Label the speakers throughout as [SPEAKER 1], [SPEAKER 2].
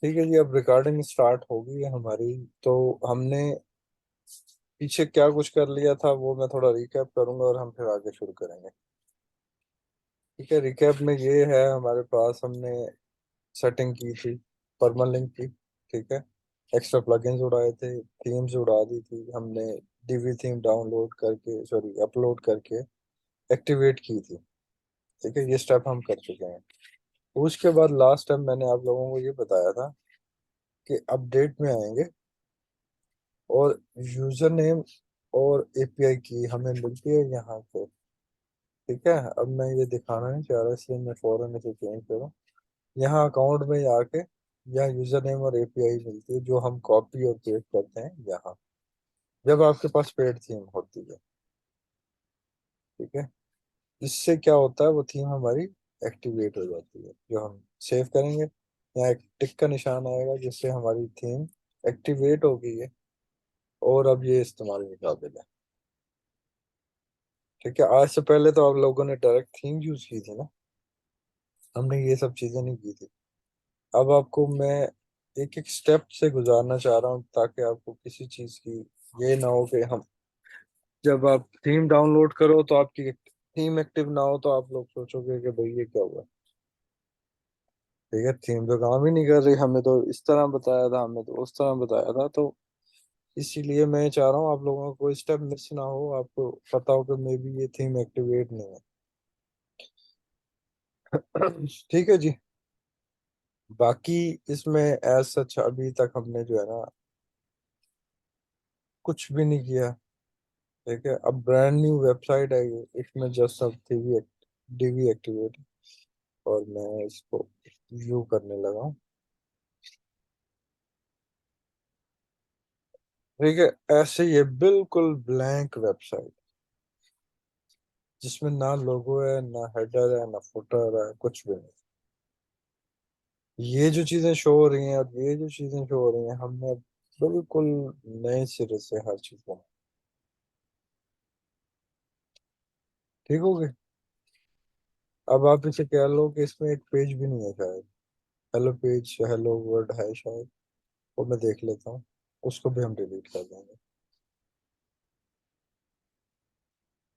[SPEAKER 1] ठीक है जी, अब रिकॉर्डिंग स्टार्ट होगी है हमारी। तो हमने पीछे क्या कुछ कर लिया था वो मैं थोड़ा रिकैप करूंगा और हम फिर आगे शुरू करेंगे। ठीक है, रिकैप में ये है हमारे पास हमने सेटिंग की थी परमालिंक की। ठीक है, एक्स्ट्रा प्लगइन्स उड़ाए थे, थीम्स उड़ा दी थी हमने, डीवी थीम डाउनलोड करके सॉरी अपलोड करके एक्टिवेट की थी। ठीक है, ये स्टेप हम कर चुके हैं। उसके बाद लास्ट टाइम मैंने आप लोगों को ये बताया था कि अपडेट में आएंगे और यूजर नेम और एपीआई की हमें मिलती है यहाँ पे। ठीक है, अब मैं ये दिखाना नहीं चाह रहा इसलिए मैं फौरन इसे चेंज करूँ। यहाँ अकाउंट में आके यहाँ यूजर नेम और एपीआई मिलती है जो हम कॉपी और पेस्ट करते हैं यहाँ जब आपके पास पेड थीम होती है। ठीक है, इससे क्या होता है वो थीम हमारी एक्टिवेट हो जाती है। जो हम सेव करेंगे यहाँ एक टिक का निशान आएगा जिससे हमारी थीम एक्टिवेट हो गई है और अब ये इस्तेमाल के काबिल है। ठीक है, आज से पहले तो आप लोगों ने डायरेक्ट थीम यूज की थी ना, हमने ये सब चीजें नहीं की थी। अब आपको मैं एक एक स्टेप से गुजारना चाह रहा हूँ ताकि आपको किसी चीज की ये ना हो कि हम जब आप थीम डाउनलोड करो तो आपकी थीम एक्टिव ना हो तो आप लोग सोचोगे कि भाई ये क्या हुआ। ठीक है, थीम तो काम ही नहीं कर रही, हमें तो इस तरह बताया था, हमें तो उस तरह बताया था। तो इसीलिए मैं चाह रहा हूँ आप लोगों को कोई स्टेप मिस ना हो, आपको पता हो कि मे बी ये थीम एक्टिवेट नहीं है। ठीक है जी। बाकी इसमें एज सच अभी तक हमने जो है ना कुछ भी नहीं किया। ठीक है, अब ब्रांड न्यू वेबसाइट है ये, इसमें जस्ट अब डीवी एक्टिवेट और मैं इसको व्यू करने लगा हूँ। ठीक है, ऐसे ये बिल्कुल ब्लैंक वेबसाइट जिसमें ना लोगो है ना हेडर है ना फुटर है, कुछ भी नहीं। ये जो चीजें शो हो रही हैं और ये जो चीजें शो हो रही हैं हमने बिल्कुल नए सिरे से हर चीज को। ठीक हो गए। अब आप इसे कह लो कि इसमें एक पेज भी नहीं है शायद। हेलो पेज हेलो वर्ड है शायद, वो मैं देख लेता हूँ, उसको भी हम डिलीट कर देंगे।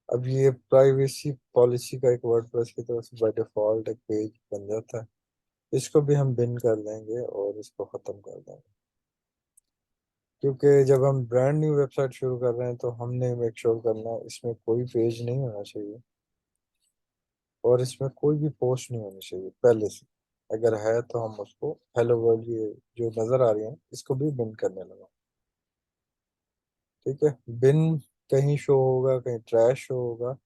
[SPEAKER 1] अब ये प्राइवेसी पॉलिसी का एक वर्डप्रेस की तरफ से बाय डिफॉल्ट एक पेज बन जाता है, इसको भी हम बिन कर देंगे और इसको खत्म कर देंगे। क्योंकि जब हम ब्रांड न्यू वेबसाइट शुरू कर रहे हैं तो हमने मेक श्योर करना है इसमें कोई पेज नहीं होना चाहिए और इसमें कोई भी पोस्ट नहीं होनी चाहिए पहले से। अगर है तो हम उसको हेलो वर्ल्ड ये जो नजर आ रही है इसको भी बिन करने लगा। ठीक है, बिन कहीं शो होगा कहीं ट्रैश शो होगा,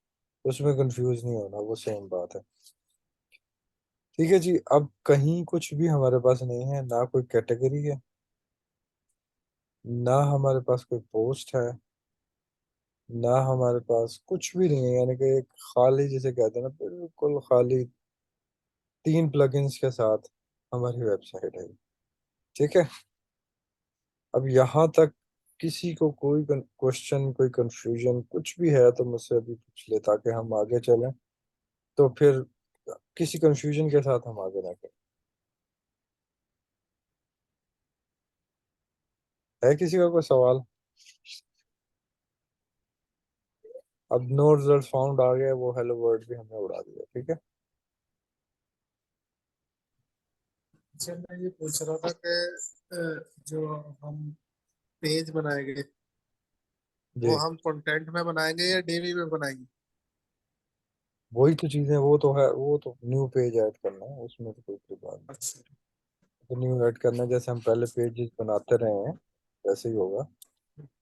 [SPEAKER 1] उसमें कंफ्यूज नहीं होना, वो सेम बात है। ठीक है जी, अब कहीं कुछ भी हमारे पास नहीं है, ना कोई कैटेगरी है ना हमारे पास कोई पोस्ट है ना हमारे पास कुछ भी नहीं है, यानी कि एक खाली जिसे कहते हैं ना बिल्कुल खाली तीन प्लगइन्स के साथ हमारी वेबसाइट है। ठीक है, अब यहाँ तक किसी को कोई क्वेश्चन कोई कंफ्यूजन कुछ भी है तो मुझसे अभी पूछ ले ताकि हम आगे चलें। तो फिर किसी कंफ्यूजन के साथ हम आगे ना करें। है किसी का कोई सवाल? अब नो रिजल्ट फाउंड आ गया, वो हेलो वर्ड भी हमने उड़ा दिया। ठीक है
[SPEAKER 2] अच्छा, मैं ये पूछ रहा था कि जो हम पेज बनाएंगे वो
[SPEAKER 1] जी,
[SPEAKER 2] हम कंटेंट में बनाएंगे या डीबी में बनाएंगे?
[SPEAKER 1] वही तो चीजें, वो तो है, वो तो न्यू पेज ऐड करना है, उसमें तो कोई बात नहीं।
[SPEAKER 2] अच्छा।
[SPEAKER 1] तो न्यू ऐड करना है, जैसे हम पहले पेजेस बनाते रहे हैं वैसे ही होगा।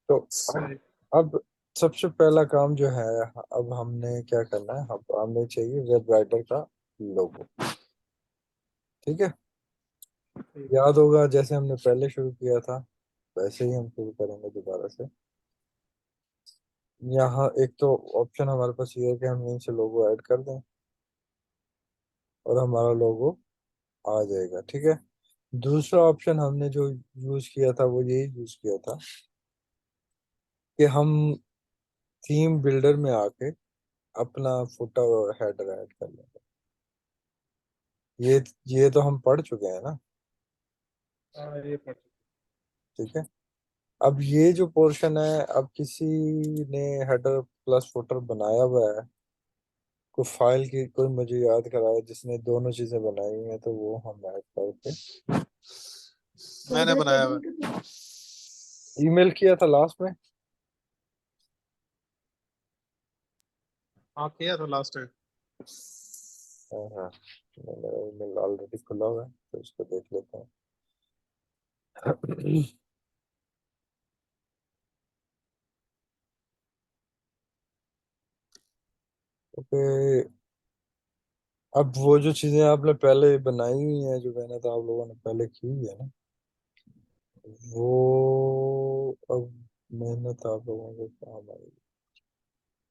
[SPEAKER 1] तो अब
[SPEAKER 2] सही।
[SPEAKER 1] अब सबसे पहला काम जो है, अब हमने क्या करना है, अब हमें चाहिए वेब राइटर का लोगो। ठीक है,
[SPEAKER 2] ठीक।
[SPEAKER 1] याद होगा जैसे हमने पहले शुरू किया था वैसे ही हम शुरू करेंगे दोबारा से। यहाँ एक तो ऑप्शन हमारे पास ये है कि हम यहीं से लोगो ऐड कर दें और हमारा लोगो आ जाएगा। ठीक है, दूसरा ऑप्शन हमने जो यूज किया था वो यही यूज किया था कि हम थीम बिल्डर में आके अपना फुटर और हेडर ऐड कर लेंगे। ये ये तो हम पढ़ चुके हैं ना।
[SPEAKER 2] हाँ ये पढ़ चुका
[SPEAKER 1] ठीक है। अब ये जो पोर्शन है, अब किसी ने हेडर प्लस फुटर बनाया हुआ है, कोई फाइल की कोई मुझे याद कराए जिसने दोनों चीजें बनाई हुई हैं, तो वो हम ऐड करके
[SPEAKER 2] हूँ। मैंने बनाया हुआ है।
[SPEAKER 1] ईमेल किया था लास्ट में।
[SPEAKER 2] हाँ किया था लास्ट टाइम।
[SPEAKER 1] हाँ हाँ, मेरा ईमेल ऑलरेडी खुला हुआ है, तो इसको देख लेते हैं। ओके। अब वो जो चीजें आपने पहले बनाई हुई हैं, जो मेहनत आप लोगों ने पहले की हुई है ना, वो अब मेहनत आप लोगों को काम आएगी।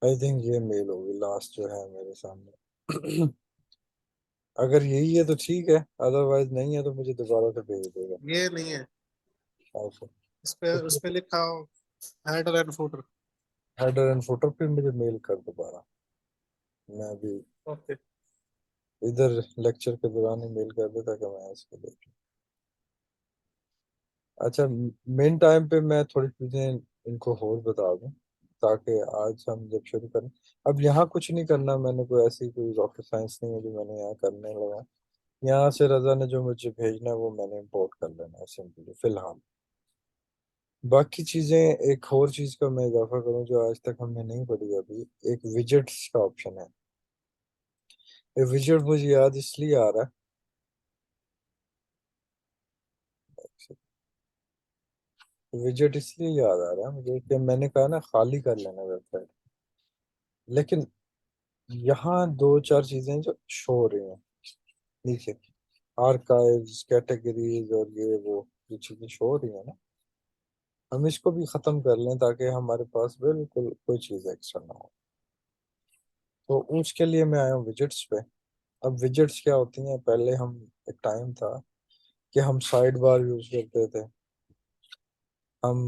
[SPEAKER 1] आई थिंक ये मेल होगी लास्ट जो है मेरे सामने। अगर यही है तो ठीक है, अदरवाइज नहीं है तो मुझे दोबारा से भेज देगा।
[SPEAKER 2] ये नहीं है।
[SPEAKER 1] अच्छा।
[SPEAKER 2] उस पे लिखा हो header and footer.
[SPEAKER 1] Header and footer पे मुझे मेल कर दोबारा। मैं अभी
[SPEAKER 2] ओके।
[SPEAKER 1] इधर लेक्चर के दौरान ही मेल कर देता कि मैं इसको देख लूं। अच्छा, मेन टाइम पे मैं थोड़ी चीजें इनको और बता दूं, ताकि आज हम जब शुरू करें। अब यहाँ कुछ नहीं करना मैंने, कोई ऐसी कोई रॉकेट साइंस नहीं है जो मैंने यहाँ करने लगा। यहाँ से रजा ने जो मुझे भेजना है वो मैंने इंपोर्ट कर लेना है सिंपली फिलहाल। बाकी चीजें, एक और चीज का मैं इजाफा करूँ जो आज तक हमने नहीं पढ़ी अभी, एक विजेट्स का ऑप्शन है। ये विजेट मुझे याद इसलिए आ रहा है, विजेट इसलिए याद आ रहा है मुझे कि मैंने कहा ना खाली कर लेना वेबसाइट, लेकिन यहाँ दो चार चीजें जो शो हो रही हैं नीचे, आर्काइव्स, कैटेगरीज और ये वो जो चीजें शो हो रही है ना, हम इसको भी खत्म कर लें ताकि हमारे पास बिल्कुल कोई चीज एक्स्ट्रा ना हो। तो उसके लिए मैं आया हूँ विजेट्स पे। अब विजेट्स क्या होती हैं, पहले हम, एक टाइम था कि हम साइड बार यूज करते थे, हम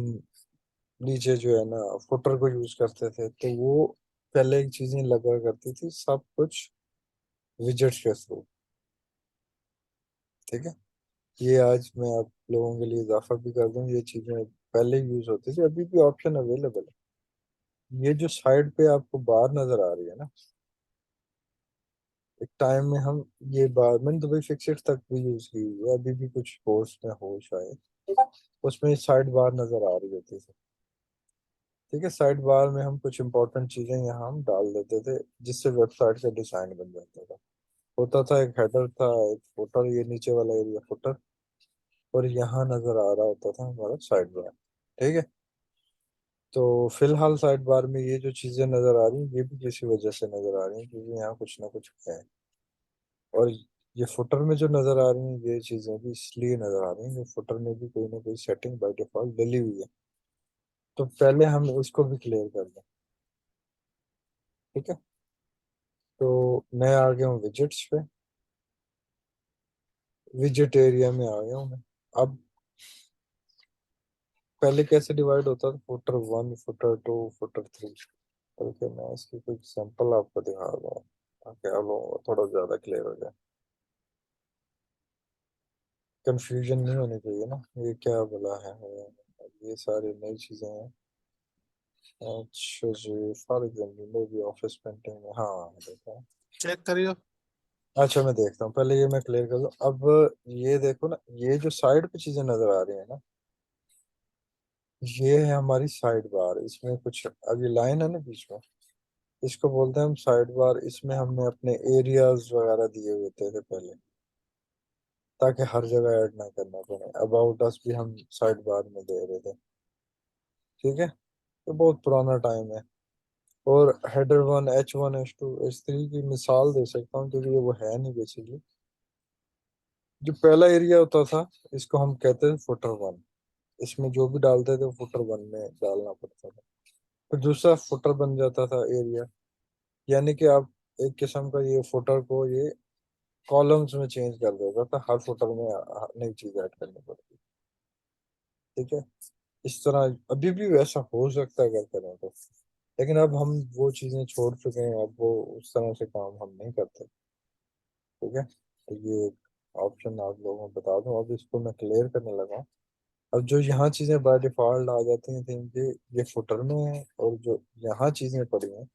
[SPEAKER 1] नीचे जो है ना फुटर को यूज करते थे, तो वो पहले एक चीजें लगा करती थी सब कुछ विजेट्स के थ्रू। ठीक है। ये आज मैं आप लोगों के लिए इजाफा भी कर दूं, ये चीजें पहले यूज होती थी, अभी भी ऑप्शन अवेलेबल है। ये जो साइड पे आपको बार नजर आ रही है ना, एक टाइम में हम ये बार, मैंने तो भाई फिक्सेड तक भी यूज की हुई है, अभी भी कुछ कोर्स में हो शायद, उसमें साइड बार नजर आ रही होती थी। ठीक है, साइड बार में हम कुछ इंपॉर्टेंट चीजें यहाँ हम डाल देते थे, जिससे वेबसाइट का डिजाइन बन जाता था। होता था एक हेडर था, एक फुटर, ये नीचे वाला एरिया फुटर, और यहाँ नजर आ रहा होता था हमारा साइड बार। ठीक है। तो फिलहाल साइड बार में ये जो चीजें नजर आ रही हैं, ये भी किसी वजह से नजर आ रही हैं, क्योंकि यहाँ कुछ ना कुछ है। और ये फुटर में जो नजर आ रही हैं, ये चीजें भी इसलिए नजर आ रही हैं कि फुटर में भी कोई ना कोई सेटिंग बाय डिफॉल्ट डली हुई है। तो पहले हम इसको भी क्लियर कर दें। ठीक है। तो मैं आ गया हूँ विजेट्स पे, विजेट एरिया में आ गया हूँ मैं। अब पहले कैसे डिवाइड होता था, footer one, footer two, footer three. बल्कि मैं इसकी कुछ सैंपल आपको दिखा दूँ ताकि आप लोगों को थोड़ा ज्यादा क्लियर हो जाए, कंफ्यूजन नहीं होनी चाहिए ना, ये क्या बोला है। ये सारी नई चीजें हैं। अच्छा जी, for example movie office painting में, हाँ देखा।
[SPEAKER 2] चेक करियो।
[SPEAKER 1] अच्छा मैं देखता हूँ, पहले ये मैं क्लियर कर लूँ। अब ये देखो ना, ये जो साइड पे चीजें नजर आ रही है ना, ये है हमारी साइड बार। इसमें कुछ अभी लाइन है ना बीच में, इसको बोलते हैं हम साइड बार। इसमें हमने अपने एरियाज वगैरह दिए हुए थे पहले, ताकि हर जगह ऐड ना करना पड़े। अबाउट अस भी हम साइड बार में दे रहे थे। ठीक है। तो बहुत पुराना टाइम है। और header one, H1, H2, H3 की मिसाल दे सकता हूँ, क्योंकि ये वो है नहीं बेसिकली। जो पहला एरिया होता था, इसको हम कहते थे फुटर वन। इसमें जो भी डालते थे फुटर वन में डालना पड़ता था। फिर दूसरा फुटर बन जाता था एरिया, यानी कि आप एक किस्म का ये फुटर को ये कॉलम्स में चेंज कर देता था, हर फुटर में नई चीज ऐड करनी पड़ती। ठीक है। इस तरह अभी भी वैसा हो सकता है अगर करें तो, लेकिन अब हम वो चीजें छोड़ चुके हैं, अब वो उस तरह से काम हम नहीं करते। ठीक है। तो ये ऑप्शन आप लोगों को बता दूं, अब इसको मैं क्लियर करने लगा हूं। अब जो यहाँ चीजें बाय डिफॉल्ट आ जाती हैं थीम के, ये फुटर में है, और जो यहाँ चीजें पड़ी हैं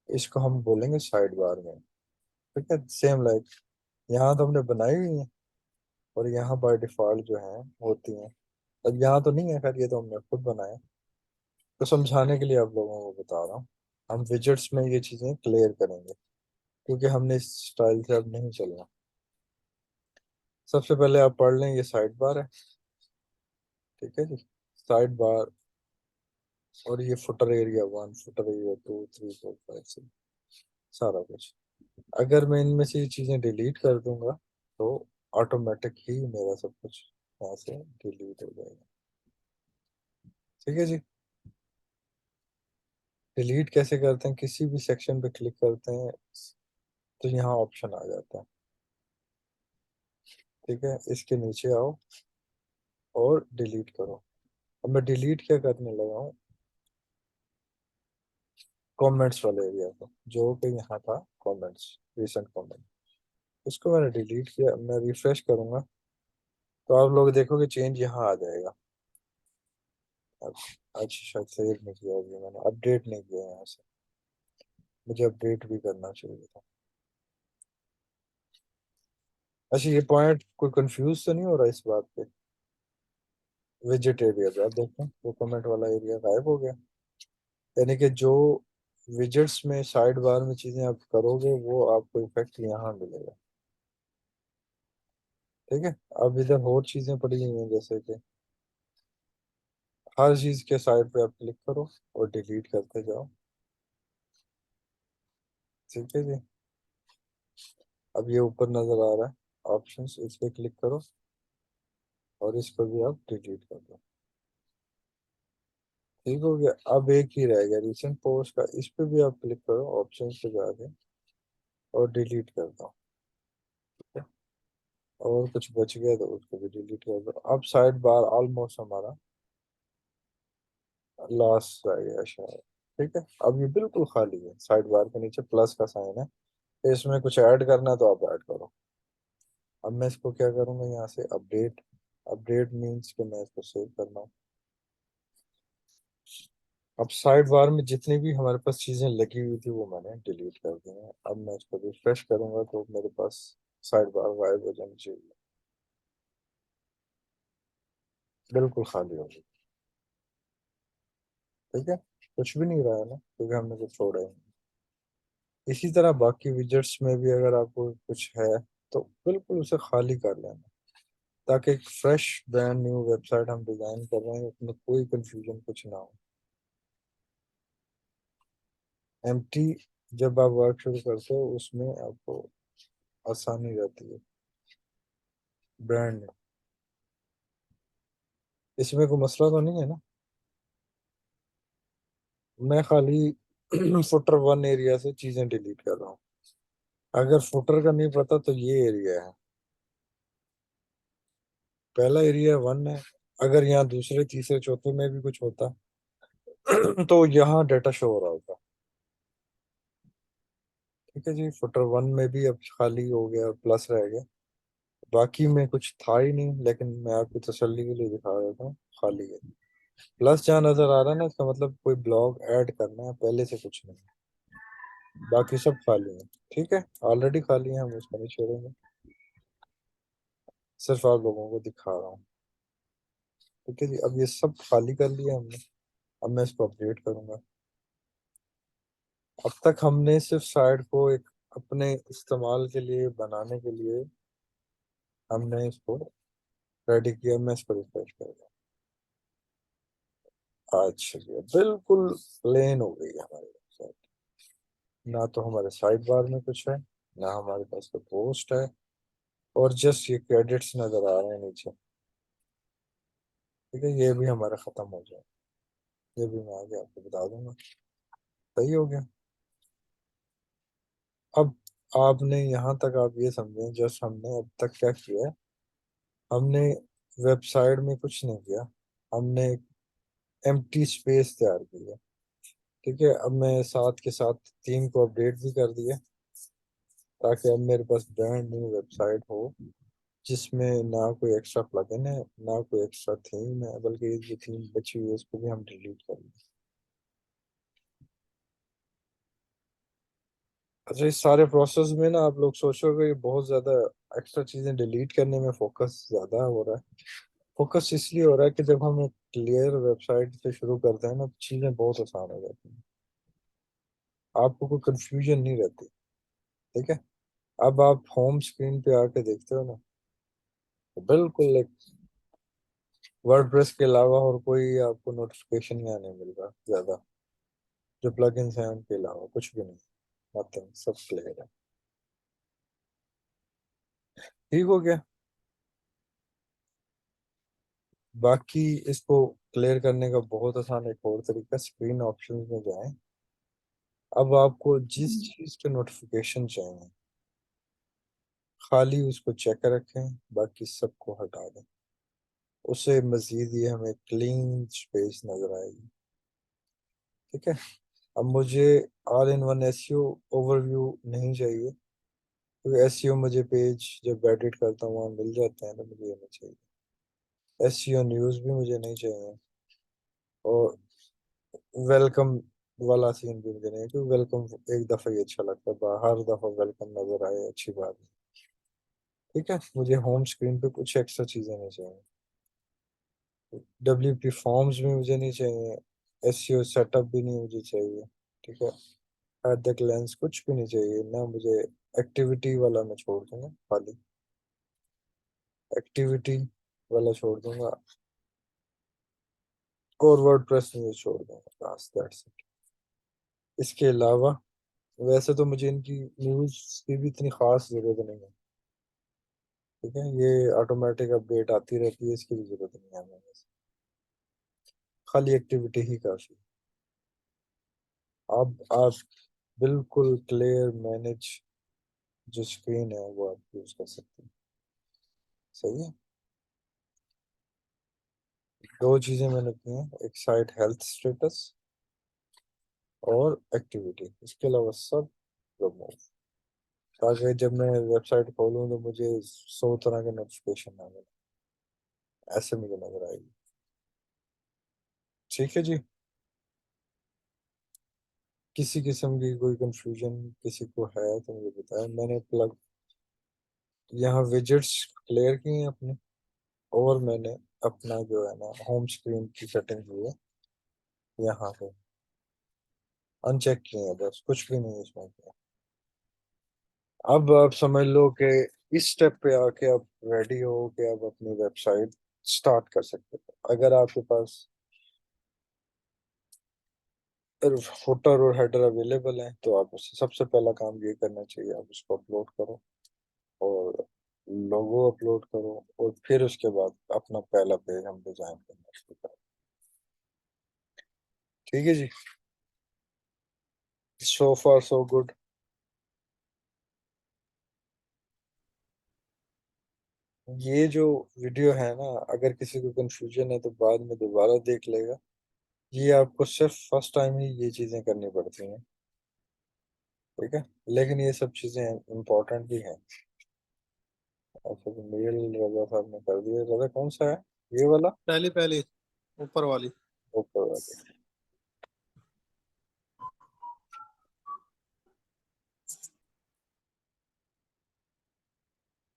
[SPEAKER 1] इसको हम बोलेंगे साइड बार में। ठीक है, सेम लाइक यहाँ तो हमने बनाई हुई है, और यहाँ बाय डिफॉल्ट जो है होती हैं। अब यहाँ तो नहीं है, खैर ये तो हमने खुद बनाया। तो समझाने के लिए आप लोगों को बता रहा हूँ, हम विजेट्स में ये चीजें क्लियर करेंगे, क्योंकि हमने इस स्टाइल से अब नहीं चलना। सबसे पहले आप पढ़ लें, ये साइड बार है। ठीक है जी, साइड बार, और ये फुटर एरिया 1, फुटर एरिया 2, 3, 4, 5, 6, सारा कुछ। अगर मैं इनमें से ये चीजें डिलीट कर दूंगा तो ऑटोमेटिक ही मेरा सब कुछ यहाँ से डिलीट हो जाएगा। ठीक है जी। डिलीट कैसे करते हैं, किसी भी सेक्शन पे क्लिक करते हैं तो यहाँ ऑप्शन आ जाता है। ठीक है, इसके नीचे आओ और डिलीट करो। अब मैं डिलीट क्या करने लगा हूँ, कमेंट्स वाले एरिया को, जो कि यहाँ था कमेंट्स, रिसेंट कमेंट, इसको मैंने डिलीट किया। मैं रिफ्रेश करूंगा तो आप लोग देखोगे चेंज यहाँ आ जाएगा। अब अच्छा, शायद सेव नहीं किया अभी मैंने, अपडेट नहीं किया यहाँ से, मुझे अपडेट भी करना चाहिए था। अच्छा, ये पॉइंट कोई कंफ्यूज तो नहीं हो रहा इस बात पे? विजिट एरिया पे आप देखें, वो कमेंट वाला एरिया गायब हो गया। यानी कि जो विजिट्स में साइड बार में चीजें आप करोगे वो आपको इफेक्ट यहाँ मिलेगा। ठीक है, अब इधर और चीजें पड़ी हुई हैं, जैसे कि हर चीज के साइड पे आप क्लिक करो और डिलीट करते जाओ। ठीक है जी। अब ये ऊपर नजर आ रहा है ऑप्शंस, इस पे क्लिक करो और इसको भी आप डिलीट कर दो। ठीक हो गया, अब एक ही रह गया रिसेंट पोस्ट का, इस पे भी आप क्लिक करो ऑप्शंस पे जाके और डिलीट कर दो। ठीक है, और कुछ बच गया तो उसको भी डिलीट कर दो। अब साइड बार ऑलमोस्ट हमारा लास्ट रह गया शायद। ठीक है, अब ये बिल्कुल खाली है, साइड बार के नीचे प्लस का साइन है, इसमें कुछ ऐड करना है तो आप ऐड करो। अब मैं इसको क्या करूंगा, यहाँ से अपडेट, अपडेट मीन्स कि मैं इसको सेव करना हूँ। अब साइड बार में जितनी भी हमारे पास चीजें लगी हुई थी वो मैंने डिलीट कर दी हैं। अब मैं इसको रिफ्रेश करूंगा तो मेरे पास साइड बार गायब हो जानी चाहिए, बिल्कुल खाली होगी। ठीक है, कुछ भी नहीं रहा है ना, क्योंकि हमने कुछ छोड़ा ही नहीं। इसी तरह बाकी विजेट्स में भी अगर आपको कुछ है तो बिल्कुल उसे खाली कर लेना, ताकि एक फ्रेश ब्रांड न्यू वेबसाइट हम डिजाइन कर रहे हैं, उसमें कोई कंफ्यूजन कुछ ना हो। एम्प्टी जब आप वर्क शुरू करते हो उसमें आपको आसानी रहती है। ब्रांड, इसमें कोई मसला तो नहीं है ना? मैं खाली फुटर 1 एरिया से चीजें डिलीट कर रहा हूँ। अगर फुटर का नहीं पता तो ये एरिया है, पहला एरिया 1 है। अगर यहाँ दूसरे तीसरे चौथे में भी कुछ होता तो यहाँ डाटा शो हो रहा होता। ठीक है जी, फुटर 1 में भी अब खाली हो गया, प्लस रह गया। बाकी में कुछ था ही नहीं, लेकिन मैं आपको तसल्ली के लिए दिखा देता हूँ, खाली है। प्लस जहाँ नजर आ रहा है ना, इसका मतलब कोई ब्लॉग ऐड करना है, पहले से कुछ नहीं, बाकी सब खाली है। ठीक है, ऑलरेडी खाली है, हम उसको नहीं छोड़ेंगे, सिर्फ आप लोगों को दिखा रहा हूँ। ठीक है जी, अब ये सब खाली कर लिया हमने। अब मैं इसको अपडेट करूंगा। अब तक हमने सिर्फ साइट को एक अपने इस्तेमाल के लिए बनाने के लिए हमने इसको रेडी किया। मैं इसको रिफ्रेश करूंगा, अच्छा जी बिल्कुल प्लेन हो गई है हमारी वेबसाइट। ना तो हमारे साइड बार में कुछ है, ना हमारे पास कोई पोस्ट है, और जस्ट ये क्रेडिट्स नजर आ रहे हैं नीचे। ठीक है, ये भी हमारा खत्म हो जाए, ये भी मैं आगे आपको बता दूंगा। सही हो गया। अब आपने यहाँ तक आप ये समझें, जस्ट हमने अब तक क्या किया है, हमने वेबसाइट में कुछ नहीं किया, हमने एक एम्प्टी स्पेस तैयार की है। ठीक है, अब मैं साथ के साथ थीम को अपडेट भी कर दिया, ताकि अब मेरे पास ब्रांड न्यू वेबसाइट हो जिसमें ना कोई एक्स्ट्रा प्लगइन है, ना कोई एक्स्ट्रा थीम है, बल्कि ये जो थीम बची हुई है उसको भी हम डिलीट करेंगे। अच्छा, इस सारे प्रोसेस में ना आप लोग सोचोगे कि बहुत ज्यादा एक्स्ट्रा चीजें डिलीट करने में फोकस ज्यादा हो रहा है। फोकस इसलिए हो रहा है कि जब हम एक क्लियर वेबसाइट से शुरू करते हैं ना तो चीजें बहुत आसान हो जाती हैं, आपको कोई कंफ्यूजन नहीं रहती। ठीक है। अब आप होम स्क्रीन पे आके देखते हो ना, तो बिल्कुल एक वर्डप्रेस के अलावा और कोई आपको नोटिफिकेशन यहाँ नहीं मिल रहा ज्यादा। जो प्लगइन्स हैं उनके अलावा कुछ भी नहीं, नथिंग, सब क्लियर है। ठीक हो गया। बाकी इसको क्लियर करने का बहुत आसान एक और तरीका, स्क्रीन ऑप्शंस में जाएं। अब आपको जिस चीज के नोटिफिकेशन चाहिए खाली उसको चेक रखें, बाकी सबको हटा दें। उससे मजीद ये हमें क्लीन स्पेस नजर आएगी। ठीक है। अब मुझे all in one SEO overview नहीं चाहिए, क्योंकि एसईओ मुझे पेज जब एडिट करता हूँ वहाँ मिल जाते हैं, तो मुझे ये नहीं चाहिए। एसईओ न्यूज़ भी मुझे नहीं चाहिए, और वेलकम वाला सीन भी मुझे नहीं है, क्योंकि वेलकम एक दफ़ा ही अच्छा लगता है, हर दफ़ा वेलकम नजर आए अच्छी बात है। ठीक है। मुझे होम स्क्रीन पे कुछ एक्स्ट्रा चीज़ें नहीं चाहिए। डब्ल्यूपी फॉर्म्स भी मुझे नहीं चाहिए। एसईओ सेटअप भी नहीं मुझे चाहिए। ठीक है। एट द ग्लैंस कुछ भी नहीं चाहिए ना मुझे। एक्टिविटी वाला मैं छोड़ दूंगा खाली, एक्टिविटी वाला छोड़ दूंगा, और वर्डप्रेस में छोड़ दूंगा, बस दैट्स इट। इसके अलावा वैसे तो मुझे इनकी न्यूज़ की भी इतनी खास जरूरत नहीं है। ठीक है। ये ऑटोमेटिक अपडेट आती रहती है, इसकी भी जरूरत नहीं है हमें, बस खाली एक्टिविटी ही काफी। अब आप बिल्कुल क्लियर मैनेज जो स्क्रीन है वो आप यूज कर सकते हैं। सही है। दो चीजें मैंने की हैं, एक साइट हेल्थ स्टेटस और एक्टिविटी, इसके अलावा सब रिमूव, ताकि जब मैं वेबसाइट खोलूँ तो मुझे 100 तरह के नोटिफिकेशन ना मिले, ऐसे मुझे नजर आएगी। ठीक है जी। किसी किस्म की कोई कंफ्यूजन किसी को है तो मुझे बताएं। मैंने प्लग यहाँ विजेट्स क्लियर की हैं अपनी, और मैंने अपना जो है ना होम स्क्रीन की सेटिंग हुई है यहाँ पे अनचेक किए हैं, बस कुछ भी नहीं इसमें किया। अब आप समझ लो कि इस स्टेप पे आके आप रेडी हो कि आप अपनी वेबसाइट स्टार्ट कर सकते हो। अगर आपके पास फुटर और हेडर अवेलेबल है तो आप उससे सबसे पहला काम ये करना चाहिए, आप उसको अपलोड करो और लोगो अपलोड करो, और फिर उसके बाद अपना पहला पेज हम डिजाइन करना शुरू करें। ठीक है जी। सो फार सो गुड। ये जो वीडियो है ना, अगर किसी को कंफ्यूजन है तो बाद में दोबारा देख लेगा। ये आपको सिर्फ फर्स्ट टाइम ही ये चीजें करनी पड़ती हैं। ठीक है। लेकिन ये सब चीजें इम्पोर्टेंट भी हैं। ऐसे तो मेल रजा साहब ने कर दिया। रजा कौन सा है? ये वाला?
[SPEAKER 2] पहली पहली, ऊपर वाली।
[SPEAKER 1] ऊपर वाला।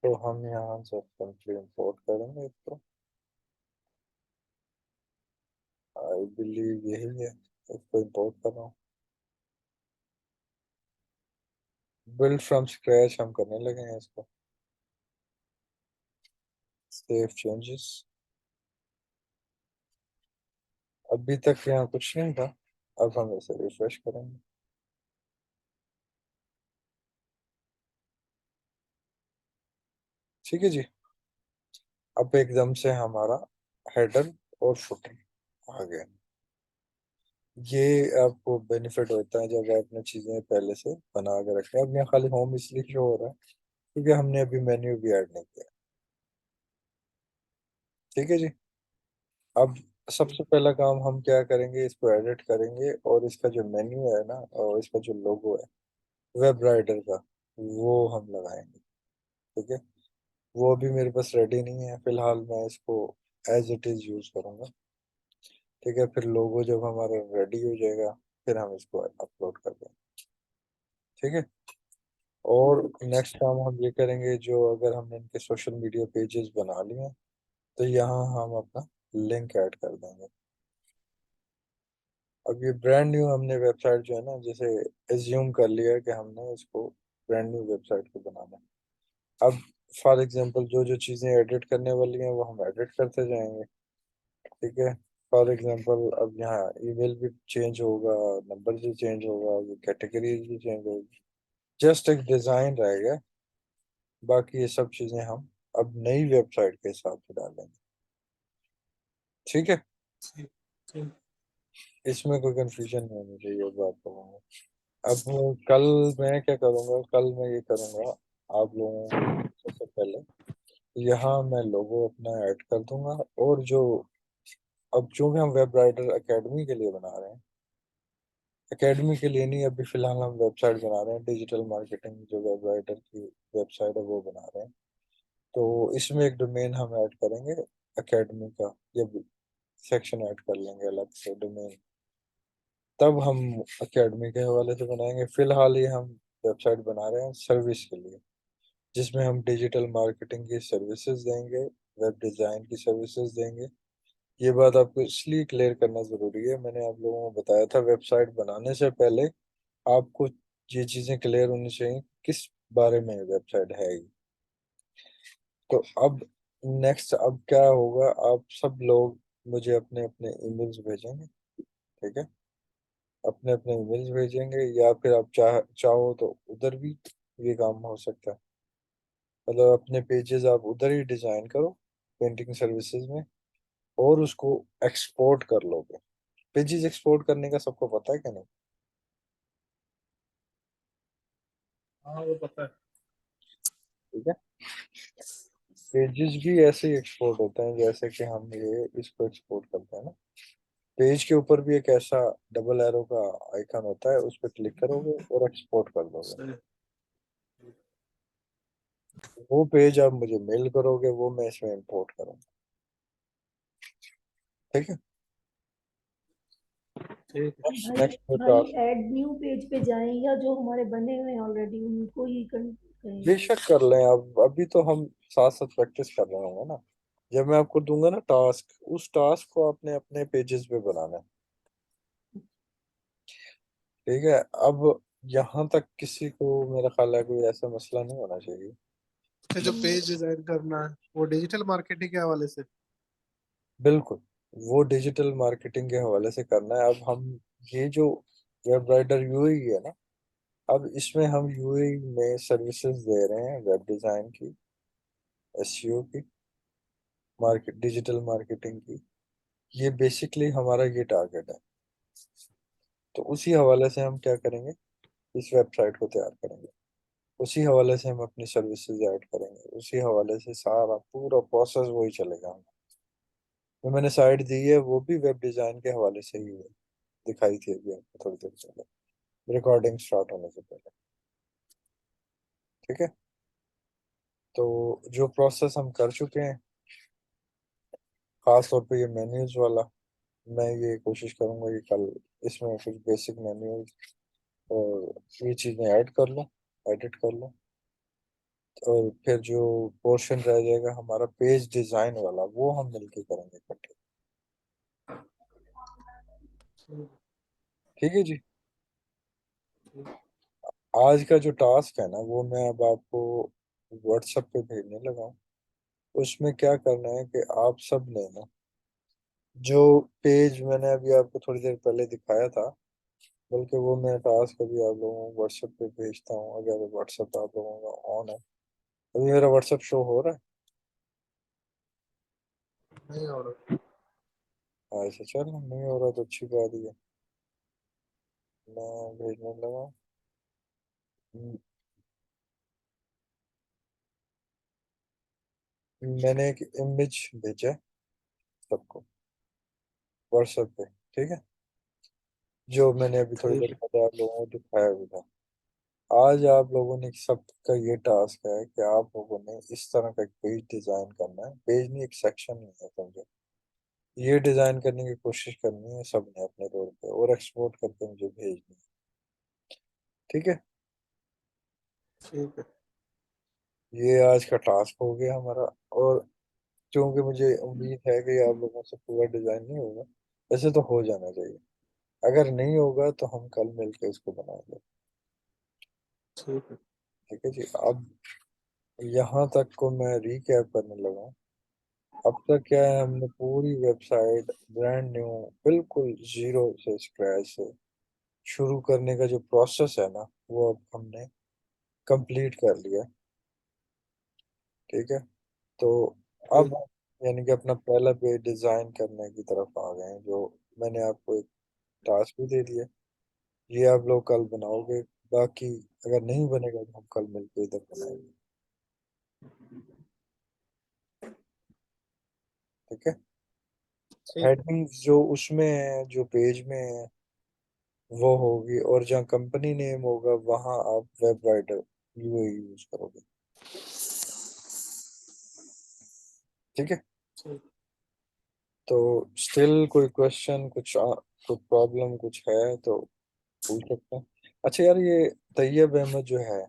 [SPEAKER 1] तो हम यहाँ से सिंपली इंपोर्ट करेंगे इसको। आई बिलीव यही है, इसको इंपोर्ट कर रहा हूँ। बिल्ड फ्रॉम स्क्रैच हम करने लगे हैं इसको। Save changes. अभी तक यहाँ कुछ नहीं था, अब हम इसे रिफ्रेश करेंगे। ठीक है जी। अब एकदम से हमारा हेडर और फुटर आ गया। ये आपको बेनिफिट होता है जब आपने चीजें पहले से बना के रखें। अब यहाँ खाली होम इसलिए शो हो रहा है क्योंकि हमने अभी मेन्यू भी ऐड नहीं किया। ठीक है जी। अब सबसे पहला काम हम क्या करेंगे, इसको एडिट करेंगे और इसका जो मेन्यू है ना और इसका जो लोगो है वेब राइडर का, वो हम लगाएंगे। ठीक है। वो अभी मेरे पास रेडी नहीं है, फिलहाल मैं इसको एज इट इज यूज करूंगा। ठीक है, फिर लोगो जब हमारा रेडी हो जाएगा फिर हम इसको अपलोड कर देंगे। ठीक है। और नेक्स्ट काम हम ये करेंगे, जो अगर हमने इनके सोशल मीडिया पेजेस बना लिए हैं तो यहाँ हम अपना लिंक ऐड कर देंगे। अब ये ब्रांड न्यू हमने वेबसाइट जो है ना, जैसे एज्यूम कर लिया है कि हमने इसको ब्रांड न्यू वेबसाइट को बनाना है। अब फॉर एग्जांपल जो जो चीज़ें एडिट करने वाली हैं वो हम एडिट करते जाएंगे। ठीक है। फॉर एग्जांपल अब यहाँ ईमेल भी चेंज होगा, नंबर भी चेंज होगा, ये कैटेगरीज भी चेंज होगी। जस्ट एक डिज़ाइन रहेगा, बाकी ये सब चीज़ें हम अब नई वेबसाइट के हिसाब से डालेंगे। ठीक है।
[SPEAKER 2] ठीक ठीक।
[SPEAKER 1] इसमें कोई कंफ्यूजन नहीं होनी चाहिए, इस बात को। अब कल मैं क्या करूँगा, कल मैं ये करूँगा, आप लोगों को सबसे पहले यहाँ मैं लोगो अपना ऐड कर दूंगा। और जो अब चूंकि हम वेब राइटर एकेडमी के लिए बना रहे हैं, एकेडमी के लिए नहीं, अभी फिलहाल हम वेबसाइट बना रहे हैं, डिजिटल मार्केटिंग जो वेब राइटर की वेबसाइट है वो बना रहे हैं। तो इसमें एक डोमेन हम ऐड करेंगे एकेडमी का, या सेक्शन ऐड कर लेंगे अलग से डोमेन। तब हम एकेडमी के हवाले से बनाएंगे। फिलहाल ही हम वेबसाइट बना रहे हैं सर्विस के लिए, जिसमें हम डिजिटल मार्केटिंग की सर्विसेज देंगे, वेब डिज़ाइन की सर्विसेज देंगे। ये बात आपको इसलिए क्लियर करना ज़रूरी है, मैंने आप लोगों को बताया था वेबसाइट बनाने से पहले आपको ये चीज़ें क्लियर होनी चाहिए किस बारे में वेबसाइट है ये। तो अब नेक्स्ट अब क्या होगा, आप सब लोग मुझे अपने अपने ईमेल्स भेजेंगे। ठीक है। अपने अपने ईमेल्स भेजेंगे, या फिर आप चाहो तो उधर भी ये काम हो सकता है। मतलब अपने पेजेस आप उधर ही डिजाइन करो पेंटिंग सर्विसेज में, और उसको एक्सपोर्ट कर लोगे। पेजेस एक्सपोर्ट करने का सबको पता है क्या नहीं?
[SPEAKER 2] हाँ वो पता है।
[SPEAKER 1] ठीक है। पेजेस भी ऐसे ही एक्सपोर्ट होते हैं जैसे कि हम ये इसको एक्सपोर्ट करते हैं ना। पेज के ऊपर भी एक ऐसा डबल एरो का आइकन होता है, उस पर क्लिक करोगे और एक्सपोर्ट कर दोगे।
[SPEAKER 2] सही।
[SPEAKER 1] वो पेज आप मुझे मेल करोगे, वो मैं इसमें इंपोर्ट करूंगा। ठीक है।
[SPEAKER 2] ठीक है।
[SPEAKER 1] नेक्स्ट
[SPEAKER 3] भाई भाई
[SPEAKER 1] नेक्स्ट
[SPEAKER 3] ऐड न्यू पेज पे जाएं या जो हमारे बने हुए हैं ऑलरेडी उनको ही करें।
[SPEAKER 1] बेशक कर लें। अब अभी तो हम साथ साथ प्रैक्टिस कर रहे होंगे ना। जब मैं आपको दूंगा ना टास्क, उस टास्क को आपने अपने पेजेस पे बनाना है। ठीक है। अब यहाँ तक किसी को मेरा ख्याल है कोई ऐसा मसला नहीं होना चाहिए।
[SPEAKER 2] अच्छा, जो पेज डिजाइन करना है वो डिजिटल मार्केटिंग के हवाले से।
[SPEAKER 1] बिल्कुल, वो डिजिटल मार्केटिंग के हवाले से करना है। अब हम ये जो वेब राइटर यूएई है ना, अब इसमें हम यूएई में सर्विसेज दे रहे हैं वेब डिजाइन की, एसईओ की, मार्केट डिजिटल मार्केटिंग की। ये बेसिकली हमारा ये टारगेट है। तो उसी हवाले से हम क्या करेंगे, इस वेबसाइट को तैयार करेंगे। उसी हवाले से हम अपनी सर्विसेज ऐड करेंगे, उसी हवाले से सारा पूरा प्रोसेस वही चलेगा। जो मैंने साइट दी है वो भी वेब डिजाइन के हवाले से ही है, दिखाई थी अभी आपको थोड़ी देर पहले, रिकॉर्डिंग स्टार्ट होने से पहले। ठीक है। तो जो प्रोसेस हम कर चुके हैं, खास तौर पे ये मेन्यूज वाला, मैं ये कोशिश करूंगा कि कल इसमें कुछ बेसिक मेन्यूज और ये चीज़ें ऐड कर लूँ, एडिट कर लूँ। और फिर जो पोर्शन रह जाएगा हमारा पेज डिजाइन वाला, वो हम मिलके करेंगे इकट्ठे।
[SPEAKER 2] ठीक
[SPEAKER 1] ठीक है जी।
[SPEAKER 2] ठीक।
[SPEAKER 1] आज का जो टास्क है ना वो मैं अब आपको व्हाट्सएप पे भेजने लगा हूँ। उसमें क्या करना है कि आप सब ने ना, जो पेज मैंने अभी आपको थोड़ी देर पहले दिखाया था, बल्कि वो मैं टास्क अभी आप लोगों को व्हाट्सएप पे भेजता हूँ, अगर व्हाट्सएप आप लोगों का ऑन है। अभी मेरा व्हाट्सएप शो हो रहा
[SPEAKER 2] नहीं हो रहा।
[SPEAKER 1] है? ऐसा चल नहीं हो रहा तो अच्छी बात ही है। मैं भेजने लगा हूँ। मैंने एक इमेज भेजा है सबको व्हाट्सएप पे। ठीक है। जो मैंने अभी थोड़ी देर
[SPEAKER 2] ठीक है।
[SPEAKER 1] पहले आप लोगों को दिखाया भी था। आज आप लोगों ने सबका ये टास्क है कि आप लोगों ने इस तरह का एक पेज डिजाइन करना है। पेज नहीं, एक सेक्शन ही है समझो। ये डिजाइन करने की कोशिश करनी है सबने अपने तौर पे, और एक्सपोर्ट करके मुझे भेजनी है। ठीक है,
[SPEAKER 2] ठीक है।
[SPEAKER 1] ये आज का टास्क हो गया हमारा। और क्योंकि मुझे उम्मीद है कि आप लोगों से पूरा डिजाइन नहीं होगा, वैसे तो हो जाना चाहिए। अगर नहीं होगा तो हम कल मिलके इसको बनाएंगे।
[SPEAKER 2] ठीक है।
[SPEAKER 1] ठीक है जी। अब यहाँ तक को मैं रीकैप करने लगा। अब तक क्या है, हमने पूरी वेबसाइट ब्रांड न्यू, बिल्कुल जीरो से, स्क्रैच से शुरू करने का जो प्रोसेस है ना, वो अब हमने कंप्लीट कर लिया। ठीक है, तो
[SPEAKER 2] ठीक।
[SPEAKER 1] अब यानी कि अपना पहला पेज डिजाइन करने की तरफ आ गए हैं, जो मैंने आपको एक टास्क भी दे दिया। ये आप लोग कल बनाओगे। बाकी अगर नहीं बनेगा तो हम कल मिलकर इधर बनाएंगे। ठीक है,
[SPEAKER 2] ठीक है।
[SPEAKER 1] हेडिंग्स जो उसमें है, जो पेज में है, वो होगी। और जहाँ कंपनी नेम होगा वहाँ आप वेब राइटर यूआई यूज करोगे। ठीक है,
[SPEAKER 2] ठीक।
[SPEAKER 1] तो स्टिल कोई क्वेश्चन, कुछ प्रॉब्लम कुछ है तो पूछ सकते हैं। अच्छा यार, ये तैयब अहमद जो है,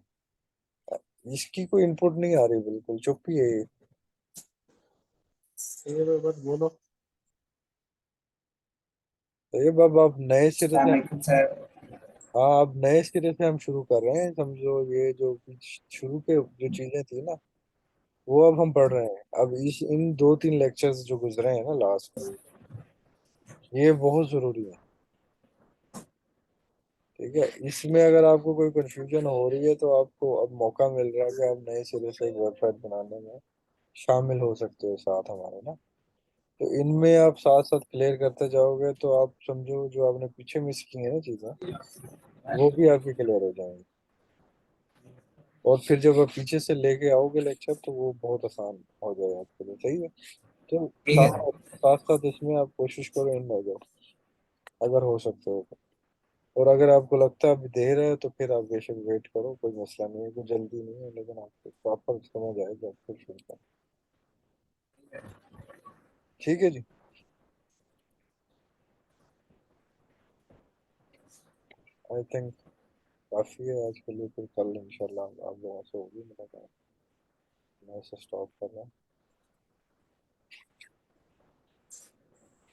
[SPEAKER 1] इसकी कोई इनपुट नहीं आ रही, बिल्कुल चुप ही है ये।
[SPEAKER 2] ठीक है, बस बोलो।
[SPEAKER 1] तैयब, अब आप नए सिरे से,
[SPEAKER 2] वालेकुम सर।
[SPEAKER 1] हाँ अब नए सिरे से हम शुरू कर रहे हैं समझो। ये जो शुरू के जो चीजें थी ना, वो अब हम पढ़ रहे हैं। अब इस इन 2-3 लेक्चर्स जो गुजरे हैं ना लास्ट में, ये बहुत जरूरी है। ठीक है, इसमें अगर आपको कोई कंफ्यूजन हो रही है तो आपको अब मौका मिल रहा है कि आप नए सिरे से एक वेबसाइट बनाने में शामिल हो सकते हो साथ हमारे ना। तो इनमें आप साथ साथ क्लियर करते जाओगे तो आप समझो जो आपने पीछे मिस की है ना चीजें, वो भी आपकी क्लियर हो जाएंगी। और फिर जब आप पीछे से लेके आओगे लेक्चर तो वो बहुत आसान हो जाएगा आपके लिए। सही है, तो
[SPEAKER 2] ठीक है।
[SPEAKER 1] साथ साथ साथ इसमें आप कोशिश करो इन हो जाओ, अगर हो सकते हो तो। और अगर आपको लगता है अभी देर है तो फिर आप बेशक वेट करो, कोई मसला नहीं है, कोई जल्दी नहीं है, लेकिन आपको प्रॉपर समझ आएगा फिर शुरू करो। ठीक है जी। आई थिंक काफ़ी है आज के लिए। फिर कल इंशाल्लाह आप लोगों से होगी मुलाकात। मैं इसे स्टॉप कर रहा हूँ।